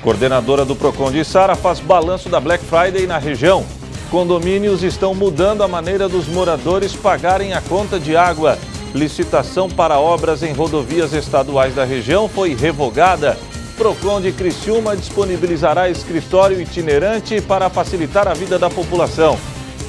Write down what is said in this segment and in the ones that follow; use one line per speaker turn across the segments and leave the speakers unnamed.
Coordenadora do Procon de Içara faz balanço da Black Friday na região. Condomínios estão mudando a maneira dos moradores pagarem a conta de água. Licitação para obras em rodovias estaduais da região foi revogada. Procon de Criciúma disponibilizará escritório itinerante para facilitar a vida da população.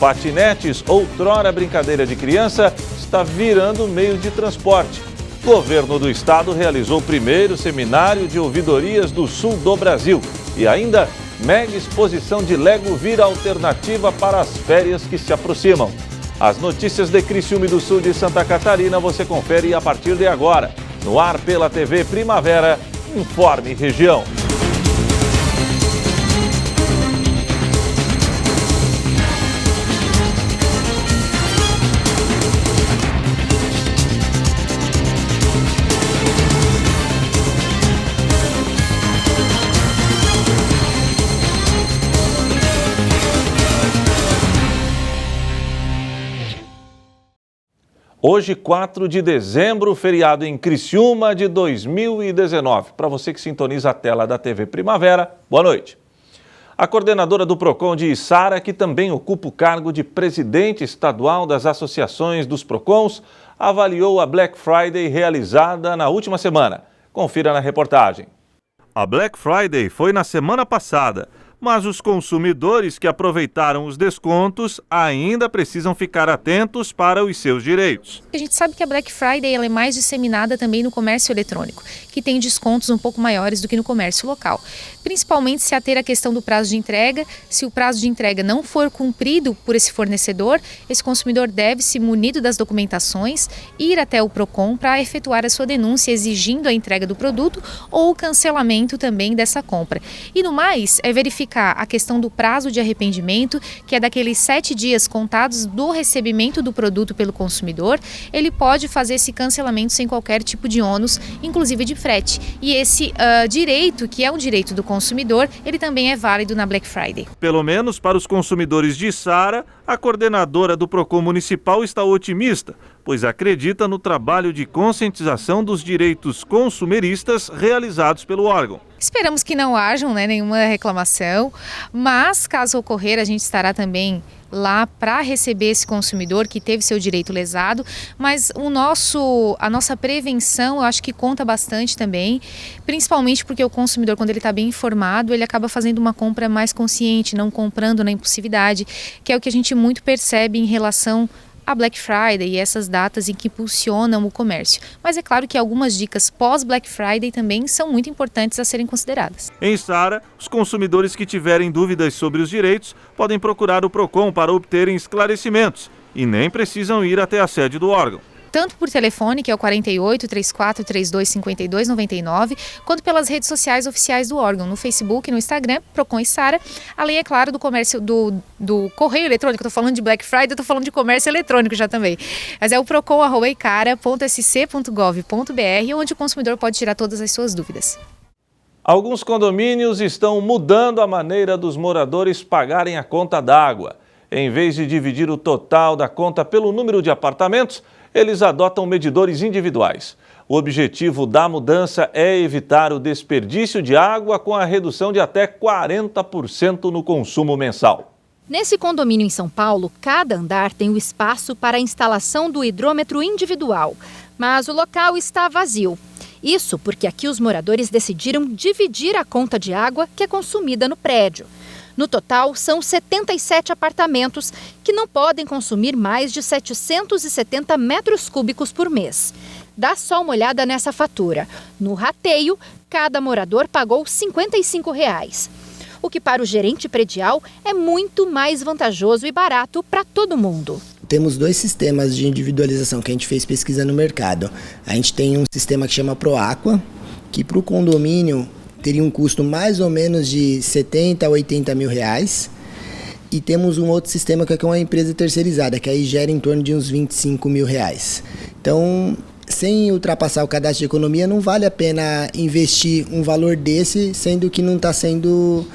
Patinetes, outrora brincadeira de criança, está virando meio de transporte. Governo do Estado realizou o primeiro seminário de ouvidorias do sul do Brasil. E ainda, mega exposição de Lego vira alternativa para as férias que se aproximam. As notícias de Criciúma e do sul de Santa Catarina você confere a partir de agora. No ar pela TV Primavera, Informe Região. Hoje, 4 de dezembro, feriado em Criciúma de 2019. Para você que sintoniza a tela da TV Primavera, boa noite. A coordenadora do Procon de Içara, que também ocupa o cargo de presidente estadual das associações dos Procons, avaliou a Black Friday realizada na última semana. Confira na reportagem. A Black Friday foi na semana passada, mas os consumidores que aproveitaram os descontos ainda precisam ficar atentos para os seus direitos.
A gente sabe que a Black Friday ela é mais disseminada também no comércio eletrônico, que tem descontos um pouco maiores do que no comércio local. Principalmente se ater à questão do prazo de entrega. Se o prazo de entrega não for cumprido por esse fornecedor, esse consumidor deve se munido das documentações, ir até o Procon para efetuar a sua denúncia exigindo a entrega do produto ou o cancelamento também dessa compra. E no mais, é verificar a questão do prazo de arrependimento, que é daqueles 7 dias contados do recebimento do produto pelo consumidor. Ele pode fazer esse cancelamento sem qualquer tipo de ônus, inclusive de frete. E esse direito, que é um direito do consumidor, ele também é válido na Black Friday.
Pelo menos para os consumidores de Içara, a coordenadora do Procon Municipal está otimista, pois acredita no trabalho de conscientização dos direitos consumeristas realizados pelo órgão.
Esperamos que não hajam nenhuma reclamação, mas caso ocorrer, a gente estará também lá para receber esse consumidor que teve seu direito lesado, mas a nossa prevenção eu acho que conta bastante também, principalmente porque o consumidor, quando ele está bem informado, ele acaba fazendo uma compra mais consciente, não comprando na impulsividade, que é o que a gente muito percebe em relação a Black Friday e essas datas em que impulsionam o comércio. Mas é claro que algumas dicas pós-Black Friday também são muito importantes a serem consideradas.
Em Içara, os consumidores que tiverem dúvidas sobre os direitos podem procurar o Procon para obterem esclarecimentos e nem precisam ir até a sede do órgão.
Tanto por telefone, que é o 48 34 32 52 99, quanto pelas redes sociais oficiais do órgão, no Facebook, no Instagram, Procon Içara, além, é claro, do comércio do correio eletrônico. Estou falando de Black Friday, estou falando de comércio eletrônico já também. Mas é o procon@icara.sc.gov.br, onde o consumidor pode tirar todas as suas dúvidas.
Alguns condomínios estão mudando a maneira dos moradores pagarem a conta d'água. Em vez de dividir o total da conta pelo número de apartamentos, eles adotam medidores individuais. O objetivo da mudança é evitar o desperdício de água com a redução de até 40% no consumo mensal.
Nesse condomínio em São Paulo, cada andar tem o espaço para a instalação do hidrômetro individual, mas o local está vazio. Isso porque aqui os moradores decidiram dividir a conta de água que é consumida no prédio. No total, são 77 apartamentos que não podem consumir mais de 770 metros cúbicos por mês. Dá só uma olhada nessa fatura. No rateio, cada morador pagou R$ 55, o que para o gerente predial é muito mais vantajoso e barato para todo mundo.
Temos 2 sistemas de individualização que a gente fez pesquisa no mercado. A gente tem um sistema que chama Proaqua, que para o condomínio teria um custo mais ou menos de 70 a 80 mil reais. E temos um outro sistema que é uma empresa terceirizada, que aí gera em torno de uns 25 mil reais. Então, sem ultrapassar o cadastro de economia, não vale a pena investir um valor desse, sendo que não está sendo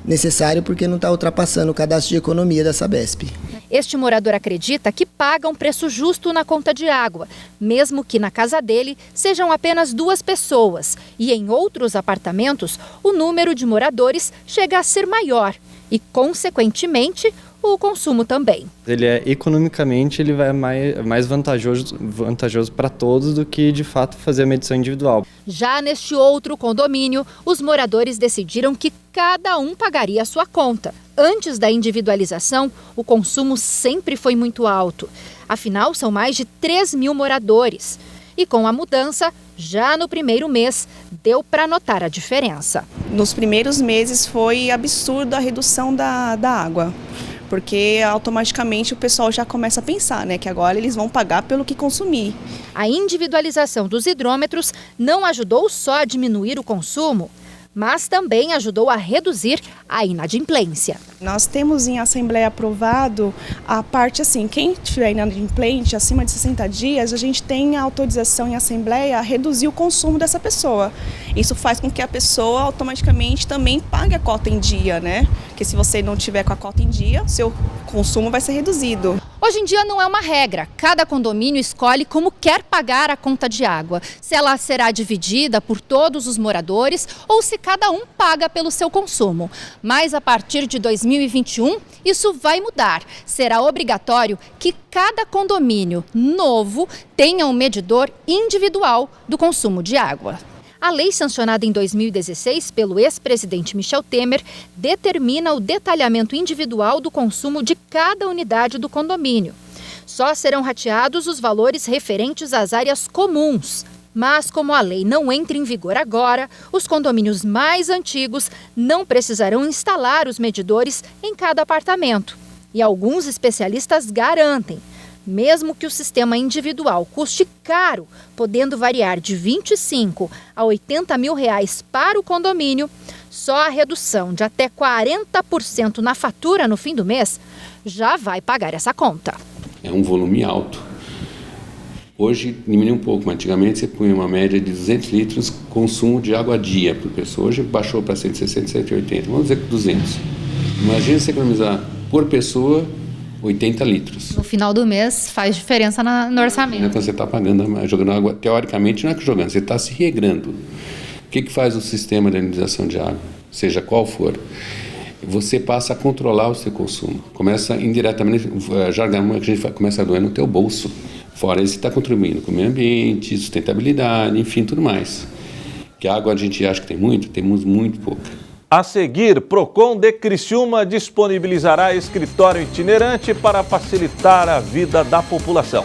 necessário porque não está ultrapassando o cadastro de economia da Sabesp.
Este morador acredita que paga um preço justo na conta de água, mesmo que na casa dele sejam apenas 2 pessoas e em outros apartamentos o número de moradores chega a ser maior e, consequentemente, o consumo também.
Ele economicamente ele vai mais vantajoso para todos do que de fato fazer a medição individual.
Já neste outro condomínio, os moradores decidiram que cada um pagaria a sua conta. Antes da individualização, o consumo sempre foi muito alto. Afinal, são mais de 3 mil moradores. E com a mudança, já no primeiro mês, deu para notar a diferença.
Nos primeiros meses foi absurdo a redução da água, porque automaticamente o pessoal já começa a pensar, que agora eles vão pagar pelo que consumir.
A individualização dos hidrômetros não ajudou só a diminuir o consumo, mas também ajudou a reduzir a inadimplência.
Nós temos em Assembleia aprovado a parte assim, quem tiver inadimplente acima de 60 dias, a gente tem a autorização em Assembleia a reduzir o consumo dessa pessoa. Isso faz com que a pessoa automaticamente também pague a cota em dia, Porque se você não tiver com a cota em dia, seu consumo vai ser reduzido.
Hoje em dia não é uma regra, cada condomínio escolhe como quer pagar a conta de água, se ela será dividida por todos os moradores ou se cada um paga pelo seu consumo. Mas a partir de 2021, isso vai mudar. Será obrigatório que cada condomínio novo tenha um medidor individual do consumo de água. A lei sancionada em 2016 pelo ex-presidente Michel Temer determina o detalhamento individual do consumo de cada unidade do condomínio. Só serão rateados os valores referentes às áreas comuns. Mas, como a lei não entra em vigor agora, os condomínios mais antigos não precisarão instalar os medidores em cada apartamento. E alguns especialistas garantem, mesmo que o sistema individual custe caro, podendo variar de 25 a 80 mil reais para o condomínio, só a redução de até 40% na fatura no fim do mês já vai pagar essa conta.
É um volume alto. Hoje diminuiu um pouco, mas antigamente você punha uma média de 200 litros consumo de água a dia por pessoa. Hoje baixou para 160, 180, vamos dizer que 200. Imagina você economizar por pessoa 80 litros.
No final do mês faz diferença no orçamento.
Quando você está pagando, jogando água, teoricamente não é que jogando, você está se regrando. O que faz o sistema de analisação de água, seja qual for? Você passa a controlar o seu consumo. Começa indiretamente, jargão, a gente começa a doer no teu bolso. Fora isso, você está contribuindo com o meio ambiente, sustentabilidade, enfim, tudo mais. Que a água a gente acha que tem muito, temos muito pouca.
A seguir, Procon de Criciúma disponibilizará escritório itinerante para facilitar a vida da população.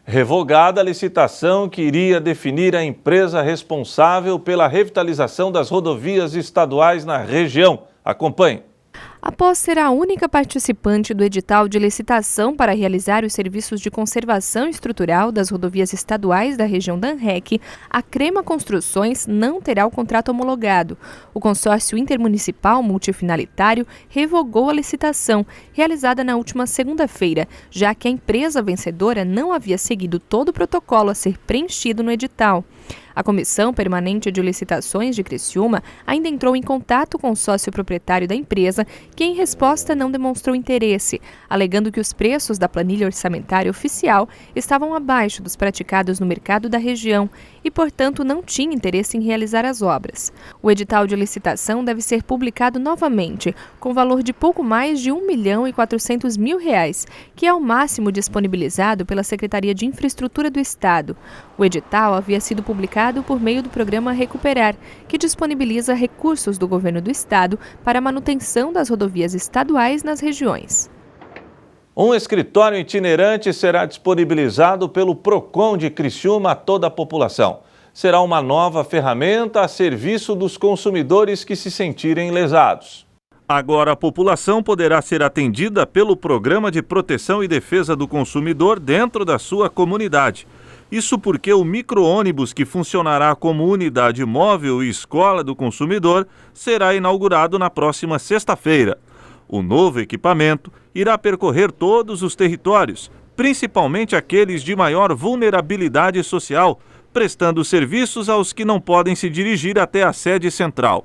Revogada a licitação que iria definir a empresa responsável pela revitalização das rodovias estaduais na região. Acompanhe.
Após ser a única participante do edital de licitação para realizar os serviços de conservação estrutural das rodovias estaduais da região da ANREC, a Crema Construções não terá o contrato homologado. O consórcio intermunicipal multifinalitário revogou a licitação, realizada na última segunda-feira, já que a empresa vencedora não havia seguido todo o protocolo a ser preenchido no edital. A Comissão Permanente de Licitações de Criciúma ainda entrou em contato com o sócio proprietário da empresa, que em resposta não demonstrou interesse, alegando que os preços da planilha orçamentária oficial estavam abaixo dos praticados no mercado da região e, portanto, não tinha interesse em realizar as obras. O edital de licitação deve ser publicado novamente, com valor de pouco mais de R$ 1.400.000, que é o máximo disponibilizado pela Secretaria de Infraestrutura do Estado. O edital havia sido publicado por meio do programa Recuperar, que disponibiliza recursos do governo do estado para a manutenção das rodovias estaduais nas regiões.
Um escritório itinerante será disponibilizado pelo Procon de Criciúma a toda a população. será uma nova ferramenta a serviço dos consumidores que se sentirem lesados. Agora a população poderá ser atendida pelo Programa de Proteção e Defesa do Consumidor dentro da sua comunidade. Isso porque o micro-ônibus, que funcionará como unidade móvel e escola do consumidor, será inaugurado na próxima sexta-feira. O novo equipamento irá percorrer todos os territórios, principalmente aqueles de maior vulnerabilidade social, prestando serviços aos que não podem se dirigir até a sede central.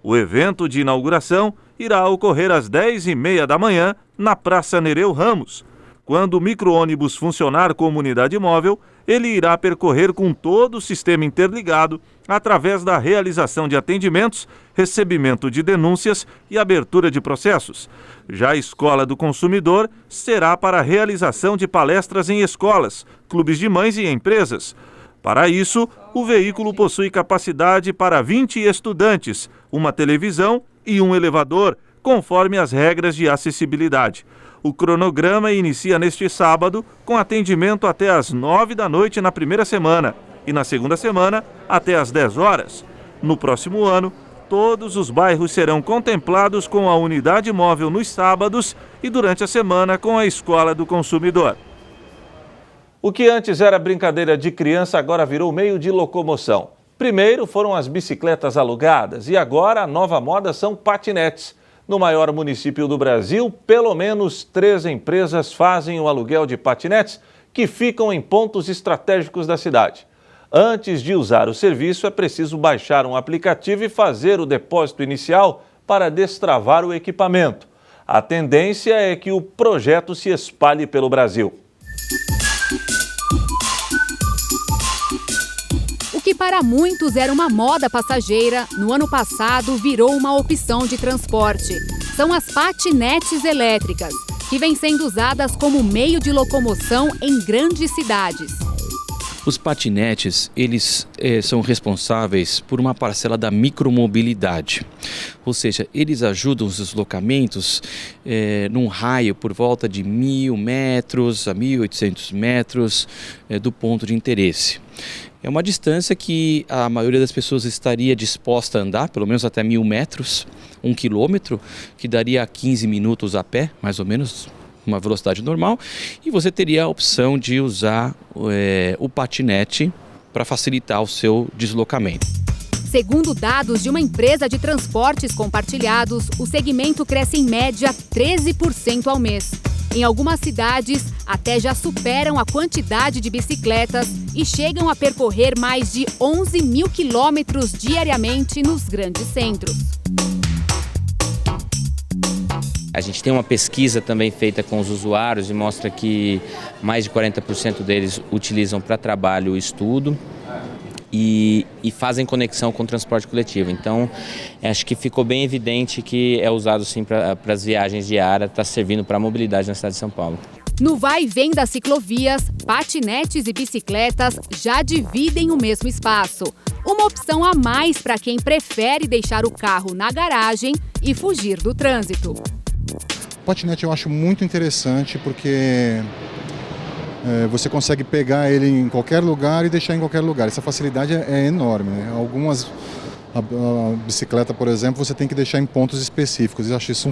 O evento de inauguração irá ocorrer às 10h30 da manhã na Praça Nereu Ramos. Quando o micro-ônibus funcionar como unidade móvel, ele irá percorrer com todo o sistema interligado através da realização de atendimentos, recebimento de denúncias e abertura de processos. Já a Escola do Consumidor será para a realização de palestras em escolas, clubes de mães e empresas. Para isso, o veículo possui capacidade para 20 estudantes, uma televisão e um elevador, conforme as regras de acessibilidade. O cronograma inicia neste sábado, com atendimento até às 9 da noite na primeira semana e na segunda semana até às 10 horas. No próximo ano, todos os bairros serão contemplados com a unidade móvel nos sábados e durante a semana com a Escola do Consumidor. O que antes era brincadeira de criança agora virou meio de locomoção. Primeiro foram as bicicletas alugadas e agora a nova moda são patinetes. No maior município do Brasil, pelo menos 3 empresas fazem o aluguel de patinetes que ficam em pontos estratégicos da cidade. Antes de usar o serviço, é preciso baixar um aplicativo e fazer o depósito inicial para destravar o equipamento. A tendência é que o projeto se espalhe pelo Brasil.
O que para muitos era uma moda passageira, no ano passado virou uma opção de transporte. São as patinetes elétricas, que vêm sendo usadas como meio de locomoção em grandes cidades.
Os patinetes, eles são responsáveis por uma parcela da micromobilidade, ou seja, eles ajudam os deslocamentos num raio por volta de 1.000 metros a 1.800 metros do ponto de interesse. É uma distância que a maioria das pessoas estaria disposta a andar, pelo menos até 1.000 metros, 1 quilômetro, que daria 15 minutos a pé, mais ou menos, uma velocidade normal, e você teria a opção de usar o patinete para facilitar o seu deslocamento.
Segundo dados de uma empresa de transportes compartilhados, o segmento cresce em média 13% ao mês. Em algumas cidades, até já superam a quantidade de bicicletas e chegam a percorrer mais de 11 mil quilômetros diariamente nos grandes centros.
A gente tem uma pesquisa também feita com os usuários e mostra que mais de 40% deles utilizam para trabalho e estudo e fazem conexão com o transporte coletivo. Então, acho que ficou bem evidente que é usado sim para as viagens diárias, está servindo para a mobilidade na cidade de São Paulo.
No vai e vem das ciclovias, patinetes e bicicletas já dividem o mesmo espaço. Uma opção a mais para quem prefere deixar o carro na garagem e fugir do trânsito.
O patinete eu acho muito interessante porque você consegue pegar ele em qualquer lugar e deixar em qualquer lugar. Essa facilidade é enorme, né? A bicicleta, por exemplo, você tem que deixar em pontos específicos. Eu acho isso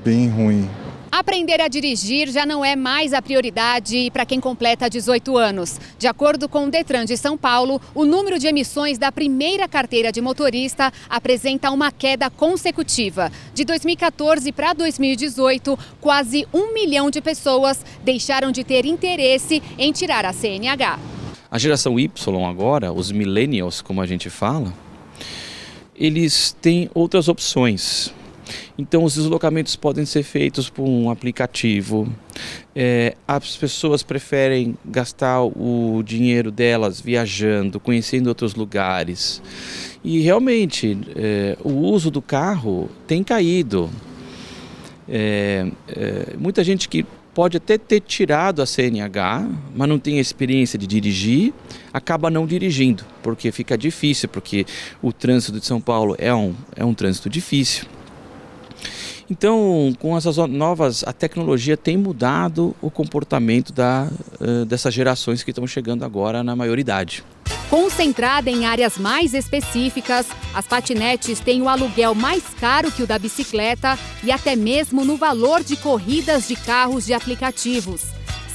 bem ruim.
Aprender a dirigir já não é mais a prioridade para quem completa 18 anos. De acordo com o Detran de São Paulo, o número de emissões da primeira carteira de motorista apresenta uma queda consecutiva. De 2014 para 2018, quase 1 milhão de pessoas deixaram de ter interesse em tirar a CNH.
A geração Y agora, os millennials, como a gente fala, eles têm outras opções. Então os deslocamentos podem ser feitos por um aplicativo. As pessoas preferem gastar o dinheiro delas viajando, conhecendo outros lugares. E realmente o uso do carro tem caído. Muita gente que pode até ter tirado a CNH, mas não tem a experiência de dirigir, acaba não dirigindo, porque fica difícil, porque o trânsito de São Paulo é um trânsito difícil. Então, com essas novas, a tecnologia tem mudado o comportamento dessas gerações que estão chegando agora na maioridade.
Concentrada em áreas mais específicas, as patinetes têm o aluguel mais caro que o da bicicleta e até mesmo no valor de corridas de carros de aplicativos.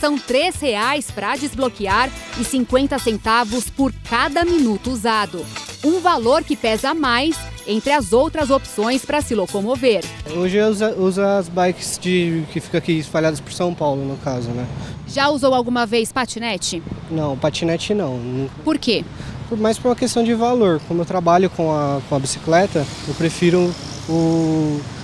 São R$ 3,00 para desbloquear e 50 centavos por cada minuto usado. Um valor que pesa mais entre as outras opções para se locomover.
Hoje eu uso as bikes que ficam aqui espalhadas por São Paulo, no caso, né?
Já usou alguma vez patinete?
Não, patinete não.
Por quê?
Mais por uma questão de valor. Como eu trabalho com a bicicleta, eu prefiro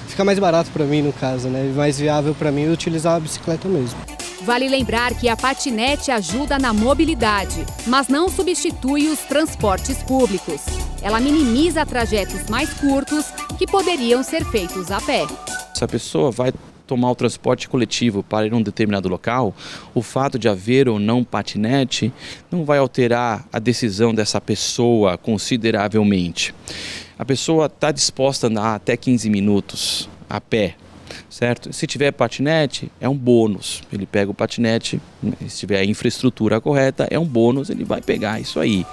fica mais barato para mim, no caso, né? Mais viável para mim utilizar a bicicleta mesmo.
Vale lembrar que a patinete ajuda na mobilidade, mas não substitui os transportes públicos. Ela minimiza trajetos mais curtos que poderiam ser feitos a pé.
Se a pessoa vai tomar o transporte coletivo para ir a um determinado local, o fato de haver ou não patinete não vai alterar a decisão dessa pessoa consideravelmente. A pessoa está disposta a andar até 15 minutos a pé, certo? Se tiver patinete, é um bônus. Ele pega o patinete, se tiver a infraestrutura correta, é um bônus, ele vai pegar isso aí.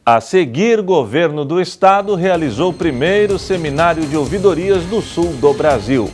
A seguir, o governo do estado realizou o primeiro seminário de ouvidorias do sul do Brasil.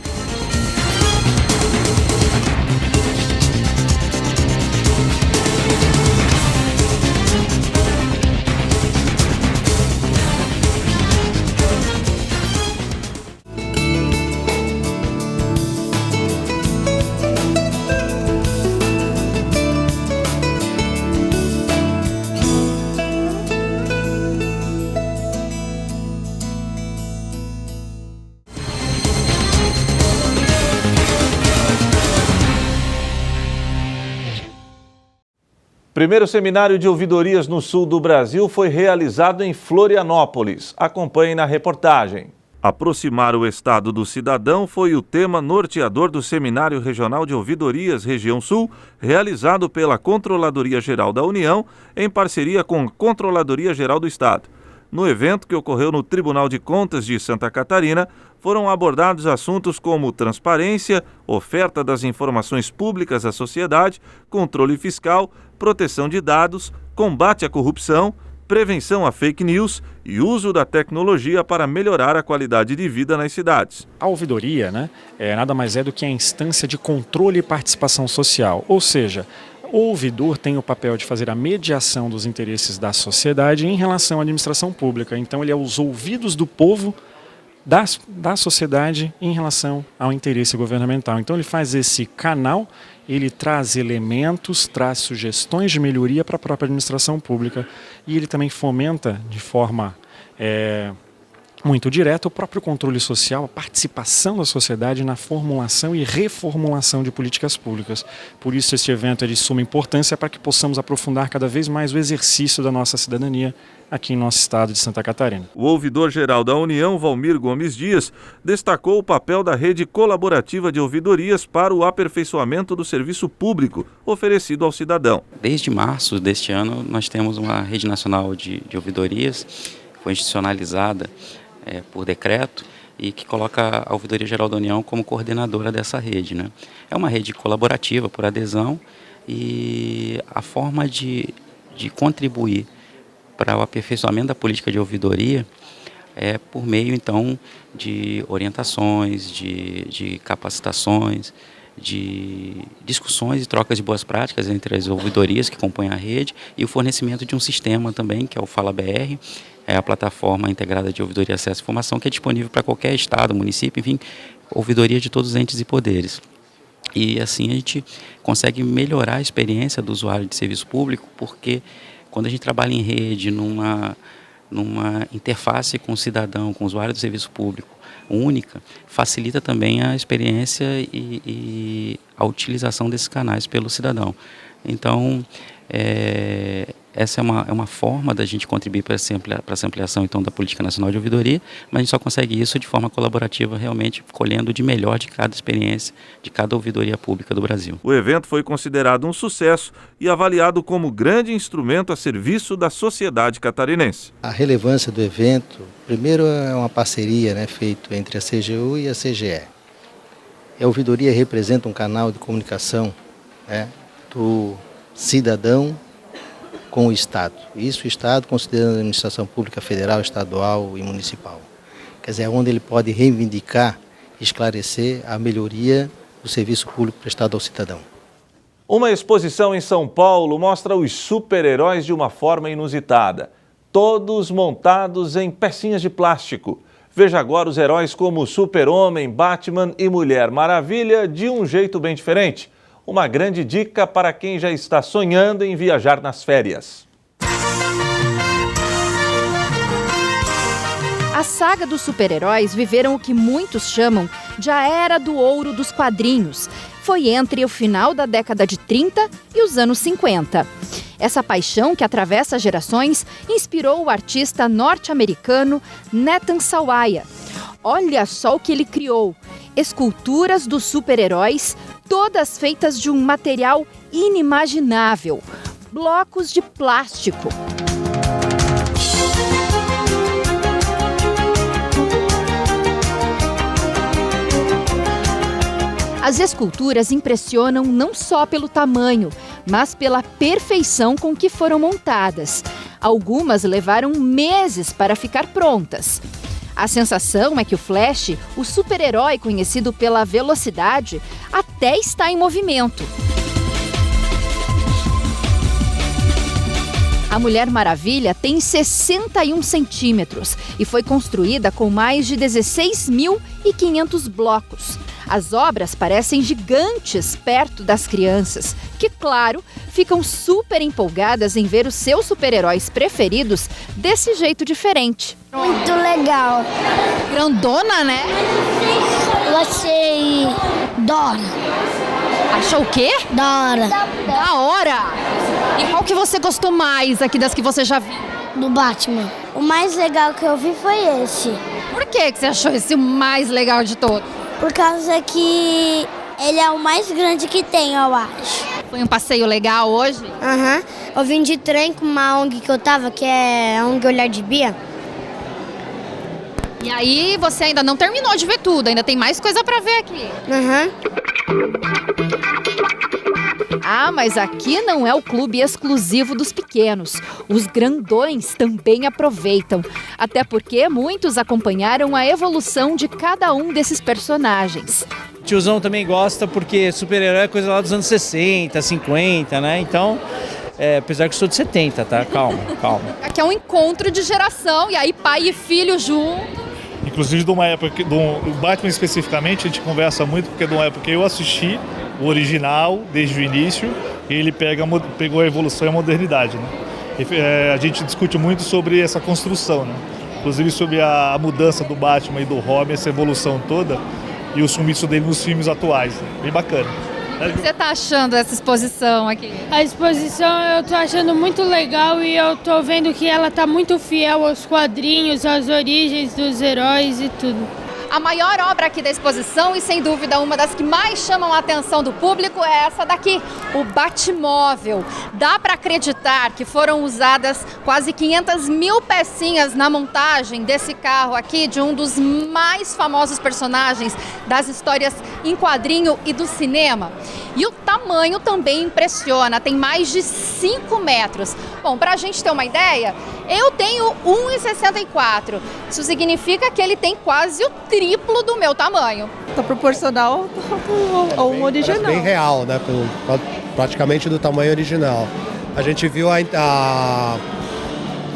Primeiro seminário de ouvidorias no sul do Brasil foi realizado em Florianópolis. Acompanhe na reportagem. Aproximar o Estado do cidadão foi o tema norteador do Seminário Regional de Ouvidorias Região Sul, realizado pela Controladoria Geral da União, em parceria com a Controladoria Geral do Estado. No evento, que ocorreu no Tribunal de Contas de Santa Catarina, foram abordados assuntos como transparência, oferta das informações públicas à sociedade, controle fiscal, proteção de dados, combate à corrupção, prevenção a fake news e uso da tecnologia para melhorar a qualidade de vida nas cidades.
A ouvidoria, nada mais é do que a instância de controle e participação social, ou seja, o ouvidor tem o papel de fazer a mediação dos interesses da sociedade em relação à administração pública. Então ele é os ouvidos do povo, da sociedade em relação ao interesse governamental. Então ele faz esse canal, ele traz elementos, traz sugestões de melhoria para a própria administração pública e ele também fomenta de forma muito direta o próprio controle social, a participação da sociedade na formulação e reformulação de políticas públicas. Por isso este evento é de suma importância para que possamos aprofundar cada vez mais o exercício da nossa cidadania aqui em nosso estado de Santa Catarina.
O ouvidor-geral da União, Valmir Gomes Dias, destacou o papel da rede colaborativa de ouvidorias para o aperfeiçoamento do serviço público oferecido ao cidadão.
Desde março deste ano, nós temos uma rede nacional de ouvidorias, foi institucionalizada por decreto e que coloca a Ouvidoria Geral da União como coordenadora dessa rede, É uma rede colaborativa por adesão e a forma de contribuir para o aperfeiçoamento da política de ouvidoria é por meio, então, de orientações, de capacitações, de discussões e trocas de boas práticas entre as ouvidorias que compõem a rede e o fornecimento de um sistema também, que é o Fala-BR, é a plataforma integrada de ouvidoria, acesso e informação, que é disponível para qualquer estado, município, enfim, ouvidoria de todos os entes e poderes. E assim a gente consegue melhorar a experiência do usuário de serviço público, porque quando a gente trabalha em rede, numa interface com o cidadão, com o usuário do serviço público única, facilita também a experiência e a utilização desses canais pelo cidadão. Então, essa é uma forma da gente contribuir para essa ampliação então, da Política Nacional de Ouvidoria, mas a gente só consegue isso de forma colaborativa, realmente colhendo de melhor de cada experiência, de cada ouvidoria pública do Brasil.
O evento foi considerado um sucesso e avaliado como grande instrumento a serviço da sociedade catarinense.
A relevância do evento, primeiro, é uma parceria feita entre a CGU e a CGE. A ouvidoria representa um canal de comunicação, né, do cidadão com o Estado. Isso o Estado considerando a administração pública federal, estadual e municipal. Quer dizer, é onde ele pode reivindicar, esclarecer a melhoria do serviço público prestado ao cidadão.
Uma exposição em São Paulo mostra os super-heróis de uma forma inusitada. Todos montados em pecinhas de plástico. Veja agora os heróis como Super-Homem, Batman e Mulher Maravilha de um jeito bem diferente. Uma grande dica para quem já está sonhando em viajar nas férias.
A saga dos super-heróis viveram o que muitos chamam de a era do ouro dos quadrinhos. Foi entre o final da década de 30 e os anos 50. Essa paixão que atravessa gerações inspirou o artista norte-americano Nathan Sawaya. Olha só o que ele criou: esculturas dos super-heróis, todas feitas de um material inimaginável, blocos de plástico. As esculturas impressionam não só pelo tamanho, mas pela perfeição com que foram montadas. Algumas levaram meses para ficar prontas. A sensação é que o Flash, o super-herói conhecido pela velocidade, até está em movimento. A Mulher Maravilha tem 61 centímetros e foi construída com mais de 16.500 blocos. As obras parecem gigantes perto das crianças, que, claro, ficam super empolgadas em ver os seus super-heróis preferidos desse jeito diferente.
Muito legal.
Grandona, né?
Eu achei da hora.
Achou o quê?
Da hora.
Da hora! E qual que você gostou mais aqui das que você já viu?
Do Batman. O mais legal que eu vi foi esse.
Por que você achou esse o mais legal de todos?
Por causa que ele é o mais grande que tem, eu acho.
Foi um passeio legal hoje?
Aham. Eu vim de trem com uma ONG que eu tava, que é a ONG Olhar de Bia.
E aí você ainda não terminou de ver tudo, ainda tem mais coisa pra ver aqui.
Aham.
Ah, mas aqui não é o clube exclusivo dos pequenos. Os grandões também aproveitam. Até porque muitos acompanharam a evolução de cada um desses personagens.
Tiozão também gosta porque super-herói é coisa lá dos anos 60, 50, né? Então, apesar que eu sou de 70, tá? Calma.
Aqui é um encontro de geração, e aí pai e filho junto.
Inclusive de uma época, do Batman especificamente, a gente conversa muito porque de uma época que eu assisti o original desde o início, e ele pegou a evolução e a modernidade, né? A gente discute muito sobre essa construção, né? Inclusive sobre a mudança do Batman e do Robin, essa evolução toda e o sumiço dele nos filmes atuais, né? Bem bacana.
O que você está achando dessa exposição aqui?
A exposição eu estou achando muito legal e eu estou vendo que ela está muito fiel aos quadrinhos, às origens dos heróis e tudo.
A maior obra aqui da exposição, e sem dúvida uma das que mais chamam a atenção do público, é essa daqui, o Batmóvel. Dá para acreditar que foram usadas quase 500 mil pecinhas na montagem desse carro aqui, de um dos mais famosos personagens das histórias em quadrinho e do cinema. E o tamanho também impressiona, tem mais de 5 metros. Bom, para a gente ter uma ideia, eu tenho 1,64. Isso significa que ele tem quase o triplo do meu tamanho.
Está proporcional ao original.
Bem real, né? Praticamente do tamanho original. A gente viu a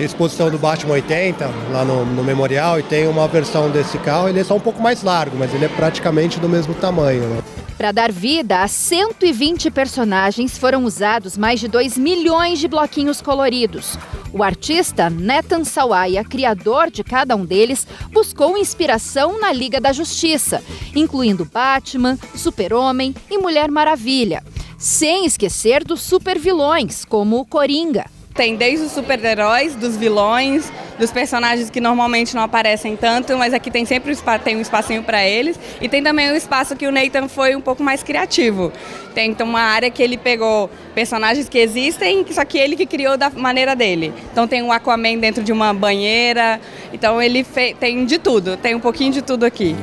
exposição do Batman 80 lá no Memorial e tem uma versão desse carro. Ele é só um pouco mais largo, mas ele é praticamente do mesmo tamanho, né?
Para dar vida a 120 personagens, foram usados mais de 2 milhões de bloquinhos coloridos. O artista Nathan Sawaya, criador de cada um deles, buscou inspiração na Liga da Justiça, incluindo Batman, Super-Homem e Mulher Maravilha, sem esquecer dos super-vilões, como o Coringa.
Tem desde os super-heróis, dos vilões, dos personagens que normalmente não aparecem tanto, mas aqui tem sempre tem um espacinho para eles. E tem também um espaço que o Nathan foi um pouco mais criativo. Tem então uma área que ele pegou personagens que existem, só que ele que criou da maneira dele. Então tem um Aquaman dentro de uma banheira, então ele tem de tudo, tem um pouquinho de tudo aqui.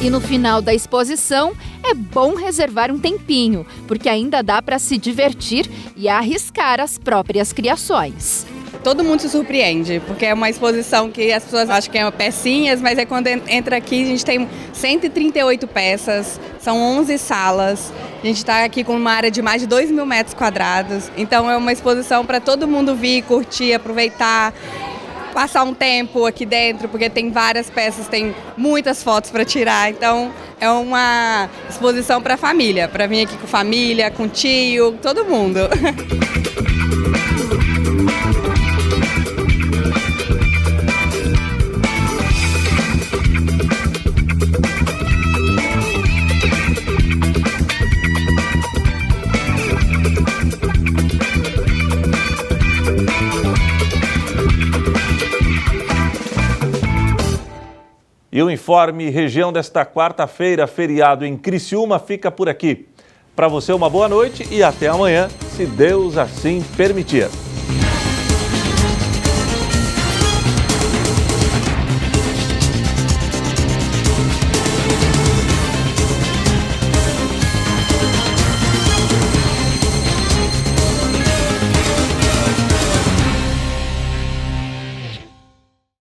E no final da exposição, é bom reservar um tempinho, porque ainda dá para se divertir e arriscar as próprias criações.
Todo mundo se surpreende, porque é uma exposição que as pessoas acham que é pecinhas, mas é quando entra aqui, a gente tem 138 peças, são 11 salas, a gente está aqui com uma área de mais de 2.000 metros quadrados, então é uma exposição para todo mundo vir, curtir, aproveitar, passar um tempo aqui dentro, porque tem várias peças, tem muitas fotos para tirar, então é uma exposição para a família, para vir aqui com família, com tio, todo mundo.
E o Informe Região desta quarta-feira, feriado em Criciúma, fica por aqui. Para você, uma boa noite e até amanhã, se Deus assim permitir.